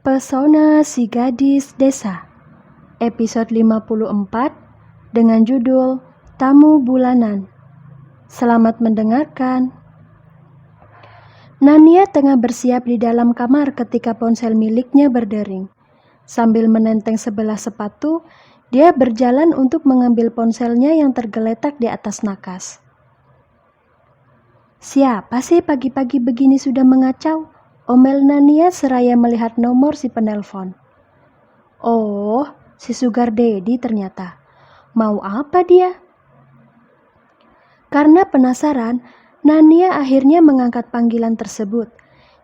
Pesona si Gadis Desa, episode 54 dengan judul Tamu Bulanan. Selamat mendengarkan. Nania tengah bersiap di dalam kamar ketika ponsel miliknya berdering. Sambil menenteng sebelah sepatu, dia berjalan untuk mengambil ponselnya yang tergeletak di atas nakas. Siapa sih pagi-pagi begini sudah mengacau? Omel Nania seraya melihat nomor si penelpon. Oh, si Sugar Daddy ternyata. Mau apa dia? Karena penasaran, Nania akhirnya mengangkat panggilan tersebut.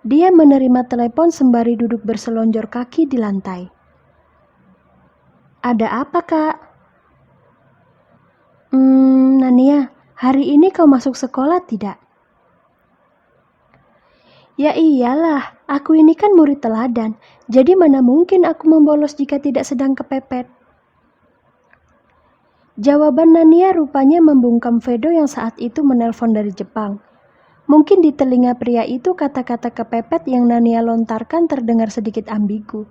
Dia menerima telepon sembari duduk berselonjor kaki di lantai. Ada apa, Kak? Nania, hari ini kau masuk sekolah tidak? Ya iyalah, aku ini kan murid teladan, jadi mana mungkin aku membolos jika tidak sedang kepepet. Jawaban Nania rupanya membungkam Vedo yang saat itu menelpon dari Jepang. Mungkin di telinga pria itu kata-kata kepepet yang Nania lontarkan terdengar sedikit ambigu.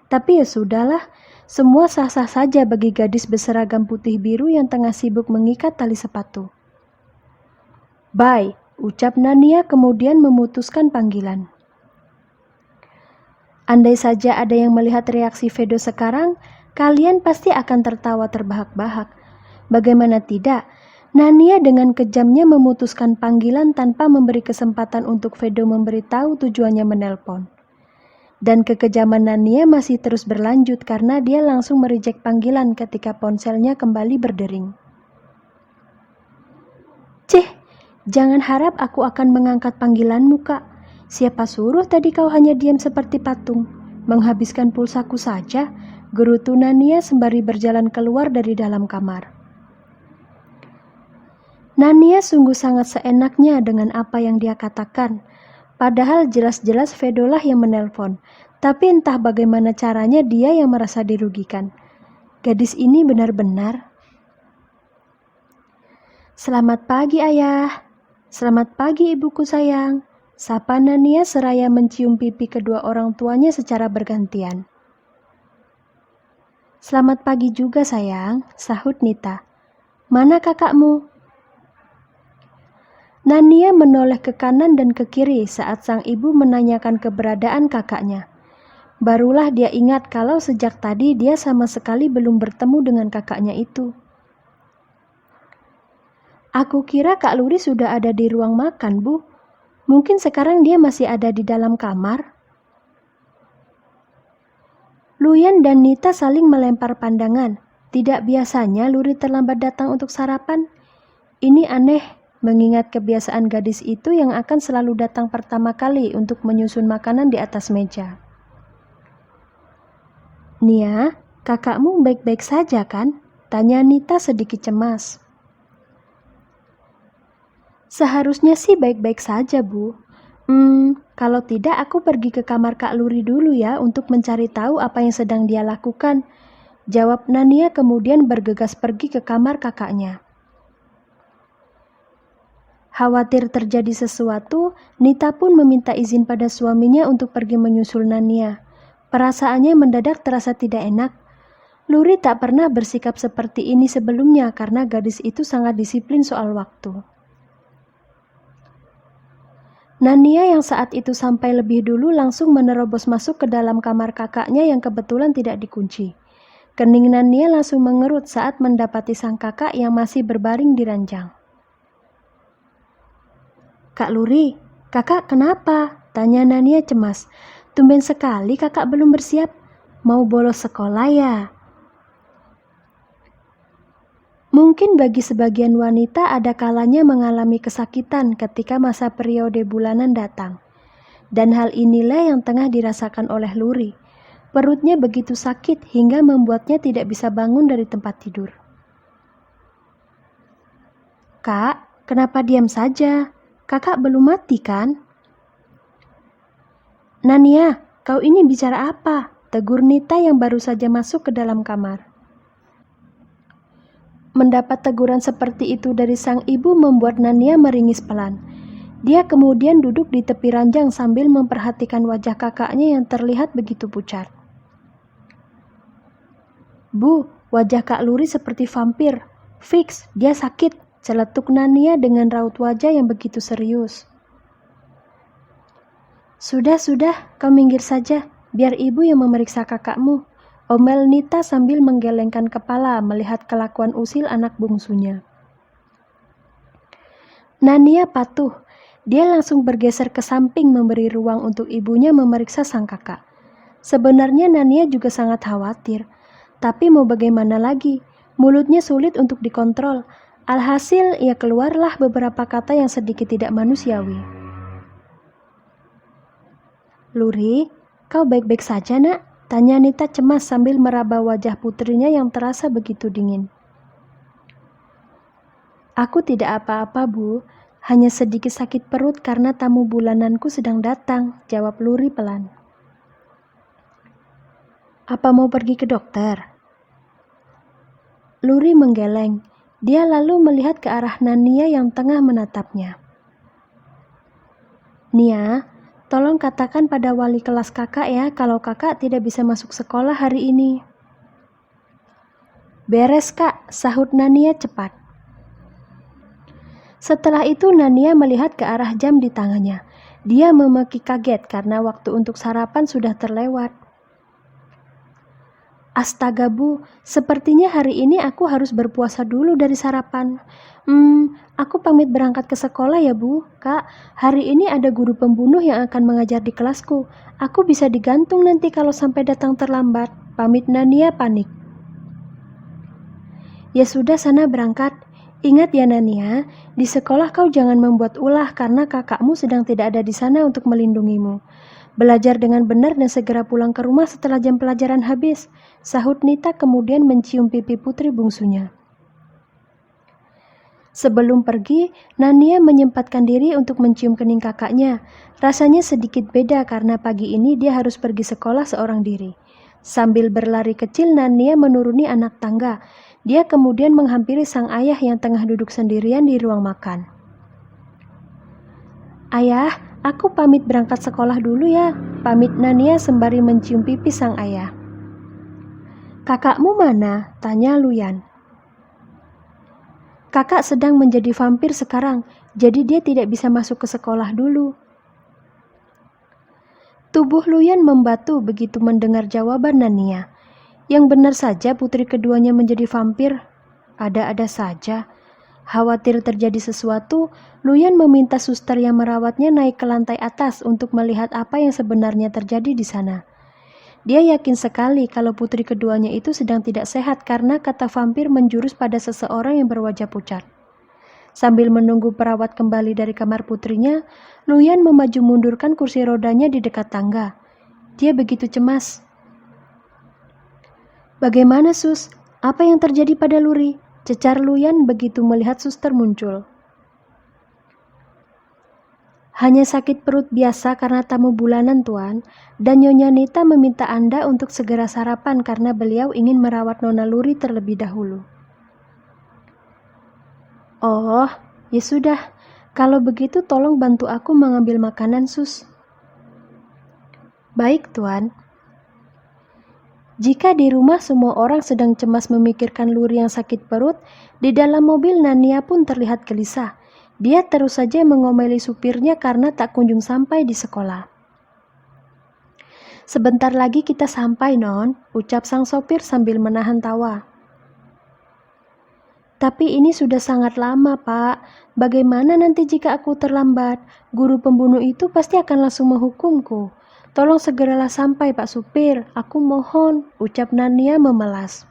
Tapi ya sudahlah, semua sah-sah saja bagi gadis berseragam putih biru yang tengah sibuk mengikat tali sepatu. Bye, ucap Nania kemudian memutuskan panggilan. Andai saja ada yang melihat reaksi Vedo sekarang, kalian pasti akan tertawa terbahak-bahak. Bagaimana tidak, Nania dengan kejamnya memutuskan panggilan tanpa memberi kesempatan untuk Vedo memberitahu tujuannya menelpon. Dan kekejaman Nania masih terus berlanjut karena dia langsung mereject panggilan ketika ponselnya kembali berdering. Cih, jangan harap aku akan mengangkat panggilanmu, Kak. Siapa suruh tadi kau hanya diam seperti patung? Menghabiskan pulsaku saja, gerutu Nania sembari berjalan keluar dari dalam kamar. Nania sungguh sangat seenaknya dengan apa yang dia katakan. Padahal jelas-jelas Vedo lah yang menelpon. Tapi entah bagaimana caranya dia yang merasa dirugikan. Gadis ini benar-benar. Selamat pagi, Ayah. Selamat pagi, ibuku sayang. Sapa Nania seraya mencium pipi kedua orang tuanya secara bergantian. Selamat pagi juga, sayang, sahut Nita. Mana kakakmu? Nania menoleh ke kanan dan ke kiri saat sang ibu menanyakan keberadaan kakaknya. Barulah dia ingat kalau sejak tadi dia sama sekali belum bertemu dengan kakaknya itu. Aku kira Kak Luri sudah ada di ruang makan, Bu. Mungkin sekarang dia masih ada di dalam kamar. Luyan dan Nita saling melempar pandangan. Tidak biasanya Luri terlambat datang untuk sarapan. Ini aneh, mengingat kebiasaan gadis itu yang akan selalu datang pertama kali untuk menyusun makanan di atas meja. Nia, kakakmu baik-baik saja kan? Tanya Nita sedikit cemas. Seharusnya sih baik-baik saja, Bu. Kalau tidak aku pergi ke kamar Kak Luri dulu ya untuk mencari tahu apa yang sedang dia lakukan. Jawab Nania kemudian bergegas pergi ke kamar kakaknya. Khawatir terjadi sesuatu, Nita pun meminta izin pada suaminya untuk pergi menyusul Nania. Perasaannya mendadak terasa tidak enak. Luri tak pernah bersikap seperti ini sebelumnya karena gadis itu sangat disiplin soal waktu. Nania yang saat itu sampai lebih dulu langsung menerobos masuk ke dalam kamar kakaknya yang kebetulan tidak dikunci. Kening Nania langsung mengerut saat mendapati sang kakak yang masih berbaring di ranjang. Kak Luri, kakak kenapa? Tanya Nania cemas. Tumben sekali kakak belum bersiap. Mau bolos sekolah ya? Mungkin bagi sebagian wanita ada kalanya mengalami kesakitan ketika masa periode bulanan datang. Dan hal inilah yang tengah dirasakan oleh Luri. Perutnya begitu sakit hingga membuatnya tidak bisa bangun dari tempat tidur. Kak, kenapa diam saja? Kakak belum mati kan? Nania, kau ini bicara apa? Tegur Nita yang baru saja masuk ke dalam kamar. Mendapat teguran seperti itu dari sang ibu membuat Nania meringis pelan. Dia kemudian duduk di tepi ranjang sambil memperhatikan wajah kakaknya yang terlihat begitu pucat. "Bu, wajah Kak Luri seperti vampir. Fix, dia sakit," celetuk Nania dengan raut wajah yang begitu serius. Sudah, kau minggir saja, biar ibu yang memeriksa kakakmu," omel Nita sambil menggelengkan kepala melihat kelakuan usil anak bungsunya. Nania patuh. Dia langsung bergeser ke samping memberi ruang untuk ibunya memeriksa sang kakak. Sebenarnya Nania juga sangat khawatir. Tapi mau bagaimana lagi? Mulutnya sulit untuk dikontrol. Alhasil, ia keluarlah beberapa kata yang sedikit tidak manusiawi. "Luri, kau baik-baik saja, Nak?" tanya Nita cemas sambil meraba wajah putrinya yang terasa begitu dingin. "Aku tidak apa-apa, Bu. Hanya sedikit sakit perut karena tamu bulananku sedang datang," jawab Luri pelan. "Apa mau pergi ke dokter?" Luri menggeleng. Dia lalu melihat ke arah Nania yang tengah menatapnya. "Nia, tolong katakan pada wali kelas kakak ya kalau kakak tidak bisa masuk sekolah hari ini." "Beres, Kak," sahut Nania cepat. Setelah itu Nania melihat ke arah jam di tangannya. Dia memaki kaget karena waktu untuk sarapan sudah terlewat. "Astaga Bu, sepertinya hari ini aku harus berpuasa dulu dari sarapan. Aku pamit berangkat ke sekolah ya Bu. Kak, hari ini ada guru pembunuh yang akan mengajar di kelasku. Aku bisa digantung nanti kalau sampai datang terlambat," pamit Nania panik. "Ya sudah, sana berangkat. Ingat ya Nania, di sekolah kau jangan membuat ulah karena kakakmu sedang tidak ada di sana untuk melindungimu. Belajar dengan benar dan segera pulang ke rumah setelah jam pelajaran habis," sahut Nita kemudian mencium pipi putri bungsunya. Sebelum pergi, Nania menyempatkan diri untuk mencium kening kakaknya. Rasanya sedikit beda karena pagi ini dia harus pergi sekolah seorang diri. Sambil berlari kecil, Nania menuruni anak tangga. Dia kemudian menghampiri sang ayah yang tengah duduk sendirian di ruang makan. "Ayah, aku pamit berangkat sekolah dulu ya," pamit Nania sembari mencium pipi sang ayah. "Kakakmu mana?" tanya Luyan. "Kakak sedang menjadi vampir sekarang, jadi dia tidak bisa masuk ke sekolah dulu." Tubuh Luyan membatu begitu mendengar jawaban Nania. Yang benar saja putri keduanya menjadi vampir. Ada-ada saja. Khawatir terjadi sesuatu, Luyan meminta suster yang merawatnya naik ke lantai atas untuk melihat apa yang sebenarnya terjadi di sana. Dia yakin sekali kalau putri keduanya itu sedang tidak sehat karena kata vampir menjurus pada seseorang yang berwajah pucat. Sambil menunggu perawat kembali dari kamar putrinya, Luyan memaju mundurkan kursi rodanya di dekat tangga. Dia begitu cemas. "Bagaimana, Sus? Apa yang terjadi pada Luri?" cecar Luyan begitu melihat suster muncul. "Hanya sakit perut biasa karena tamu bulanan, Tuan, dan Nyonya Nita meminta Anda untuk segera sarapan karena beliau ingin merawat Nona Luri terlebih dahulu." "Oh, ya sudah. Kalau begitu tolong bantu aku mengambil makanan, Sus." "Baik, Tuan." Jika di rumah semua orang sedang cemas memikirkan Luri yang sakit perut, di dalam mobil Nania pun terlihat gelisah. Dia terus saja mengomeli supirnya karena tak kunjung sampai di sekolah. "Sebentar lagi kita sampai, Non," ucap sang sopir sambil menahan tawa. "Tapi ini sudah sangat lama, Pak. Bagaimana nanti jika aku terlambat? Guru pembunuh itu pasti akan langsung menghukumku. Tolong segeralah sampai, Pak Supir. Aku mohon," ucap Nania memelas.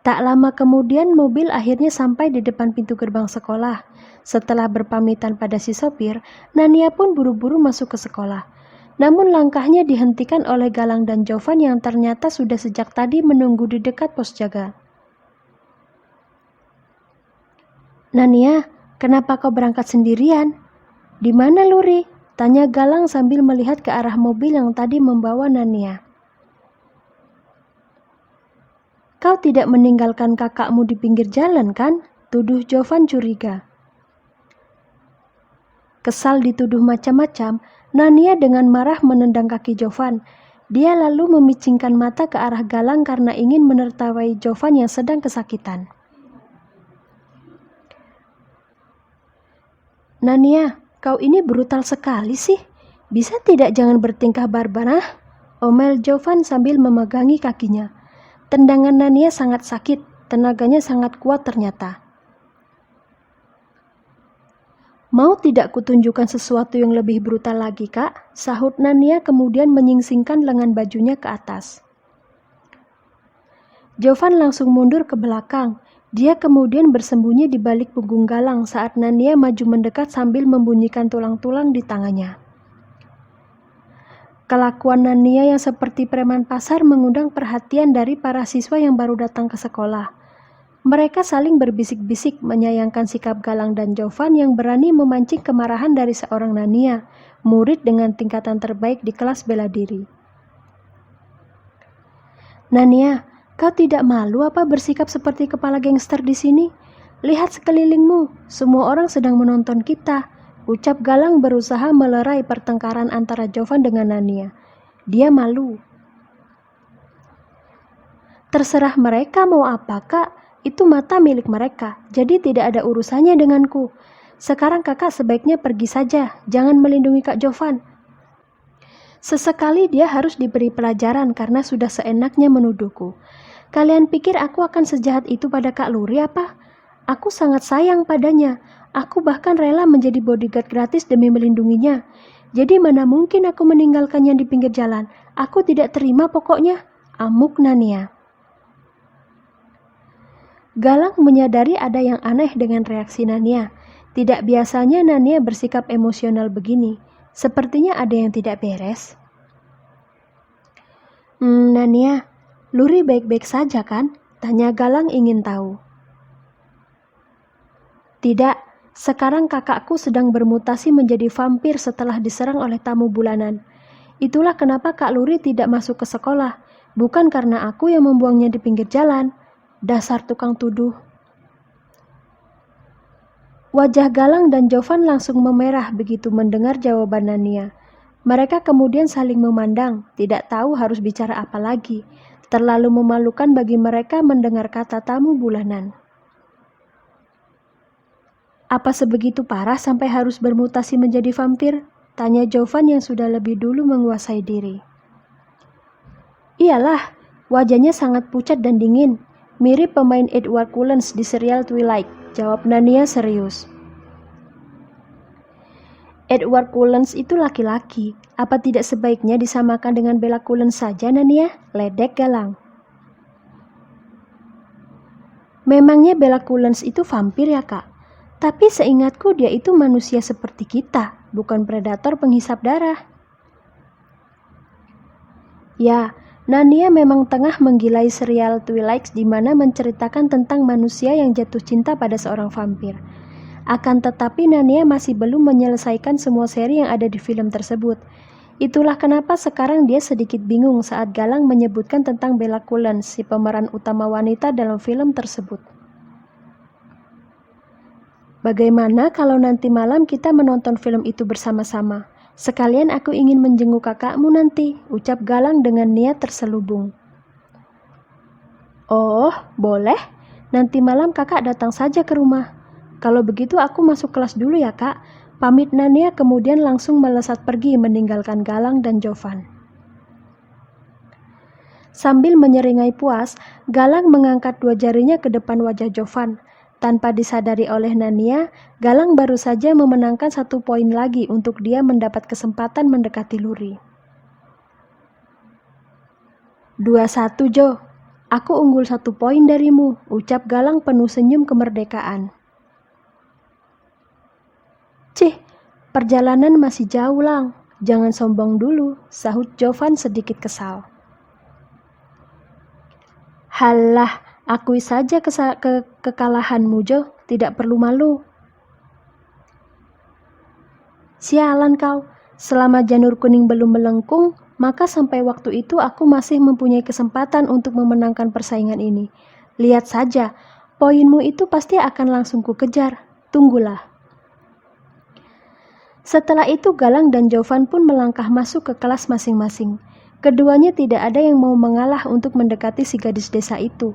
Tak lama kemudian mobil akhirnya sampai di depan pintu gerbang sekolah. Setelah berpamitan pada si sopir, Nania pun buru-buru masuk ke sekolah. Namun langkahnya dihentikan oleh Galang dan Jovan yang ternyata sudah sejak tadi menunggu di dekat pos jaga. "Nania, kenapa kau berangkat sendirian?" "Di mana Luri?" tanya Galang sambil melihat ke arah mobil yang tadi membawa Nania. "Kau tidak meninggalkan kakakmu di pinggir jalan kan?" tuduh Jovan curiga. Kesal dituduh macam-macam, Nania dengan marah menendang kaki Jovan. Dia lalu memicingkan mata ke arah Galang karena ingin menertawai Jovan yang sedang kesakitan. Nania, kau ini brutal sekali sih. Bisa tidak jangan bertingkah barbar, ah? Omel Jovan sambil memegangi kakinya. Tendangan Nania sangat sakit, tenaganya sangat kuat ternyata. Mau tidak kutunjukkan sesuatu yang lebih brutal lagi, Kak? Sahut Nania kemudian menyingsingkan lengan bajunya ke atas. Jovan langsung mundur ke belakang. Dia kemudian bersembunyi di balik punggung Galang saat Nania maju mendekat sambil membunyikan tulang-tulang di tangannya. Kelakuan Nania yang seperti preman pasar mengundang perhatian dari para siswa yang baru datang ke sekolah. Mereka saling berbisik-bisik menyayangkan sikap Galang dan Jovan yang berani memancing kemarahan dari seorang Nania, murid dengan tingkatan terbaik di kelas bela diri. Nania, kau tidak malu apa bersikap seperti kepala gangster di sini? Lihat sekelilingmu, semua orang sedang menonton kita. Ucap Galang berusaha melerai pertengkaran antara Jovan dengan Nania. Dia malu. Terserah mereka mau apa, Kak. Itu mata milik mereka, jadi tidak ada urusannya denganku. Sekarang kakak sebaiknya pergi saja, jangan melindungi Kak Jovan. Sesekali dia harus diberi pelajaran karena sudah seenaknya menuduhku. Kalian pikir aku akan sejahat itu pada Kak Luri apa? Aku sangat sayang padanya. Aku bahkan rela menjadi bodyguard gratis demi melindunginya. Jadi mana mungkin aku meninggalkannya di pinggir jalan? Aku tidak terima pokoknya. Amuk Nania. Galang menyadari ada yang aneh dengan reaksi Nania. Tidak biasanya Nania bersikap emosional begini. Sepertinya ada yang tidak beres. Nania, Luri baik-baik saja kan? Tanya Galang ingin tahu. Tidak, sekarang kakakku sedang bermutasi menjadi vampir setelah diserang oleh tamu bulanan. Itulah kenapa Kak Luri tidak masuk ke sekolah. Bukan karena aku yang membuangnya di pinggir jalan. Dasar tukang tuduh. Wajah Galang dan Jovan langsung memerah begitu mendengar jawaban Nania. Mereka kemudian saling memandang, tidak tahu harus bicara apa lagi. Terlalu memalukan bagi mereka mendengar kata tamu bulanan. Apa sebegitu parah sampai harus bermutasi menjadi vampir? Tanya Jovan yang sudah lebih dulu menguasai diri. Iyalah, wajahnya sangat pucat dan dingin. Mirip pemain Edward Cullen di serial Twilight, jawab Nania serius. Edward Cullen itu laki-laki, apa tidak sebaiknya disamakan dengan Bella Cullen saja Nania? Ledek Galang. Memangnya Bella Cullen itu vampir ya Kak? Tapi seingatku dia itu manusia seperti kita, bukan predator penghisap darah. Ya, Nania memang tengah menggilai serial Twilight di mana menceritakan tentang manusia yang jatuh cinta pada seorang vampir. Akan tetapi Nania masih belum menyelesaikan semua seri yang ada di film tersebut. Itulah kenapa sekarang dia sedikit bingung saat Galang menyebutkan tentang Bella Cullen, si pemeran utama wanita dalam film tersebut. Bagaimana kalau nanti malam kita menonton film itu bersama-sama? Sekalian aku ingin menjenguk kakakmu nanti, ucap Galang dengan niat terselubung. Oh, boleh. Nanti malam kakak datang saja ke rumah. Kalau begitu aku masuk kelas dulu ya kak. Pamit Nania kemudian langsung melesat pergi meninggalkan Galang dan Jovan. Sambil menyeringai puas, Galang mengangkat dua jarinya ke depan wajah Jovan. Tanpa disadari oleh Nania, Galang baru saja memenangkan 1 poin lagi untuk dia mendapat kesempatan mendekati Luri. 2-1 Jo, aku unggul 1 poin darimu, ucap Galang penuh senyum kemerdekaan. Cih, perjalanan masih jauh Lang, jangan sombong dulu, sahut Jovan sedikit kesal. Halah, akui saja kekalahanmu Jo, tidak perlu malu. Sialan kau, selama janur kuning belum melengkung, maka sampai waktu itu aku masih mempunyai kesempatan untuk memenangkan persaingan ini. Lihat saja, poinmu itu pasti akan langsung kukejar, tunggulah. Setelah itu Galang dan Jovan pun melangkah masuk ke kelas masing-masing. Keduanya tidak ada yang mau mengalah untuk mendekati si gadis desa itu.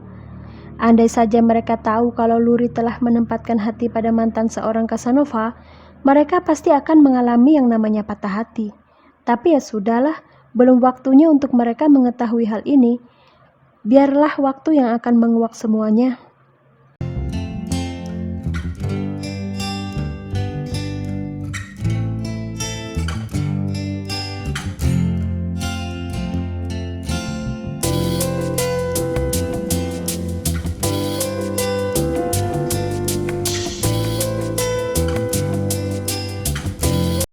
Andai saja mereka tahu kalau Luri telah menempatkan hati pada mantan seorang Casanova, mereka pasti akan mengalami yang namanya patah hati. Tapi ya sudahlah, belum waktunya untuk mereka mengetahui hal ini. Biarlah waktu yang akan menguak semuanya.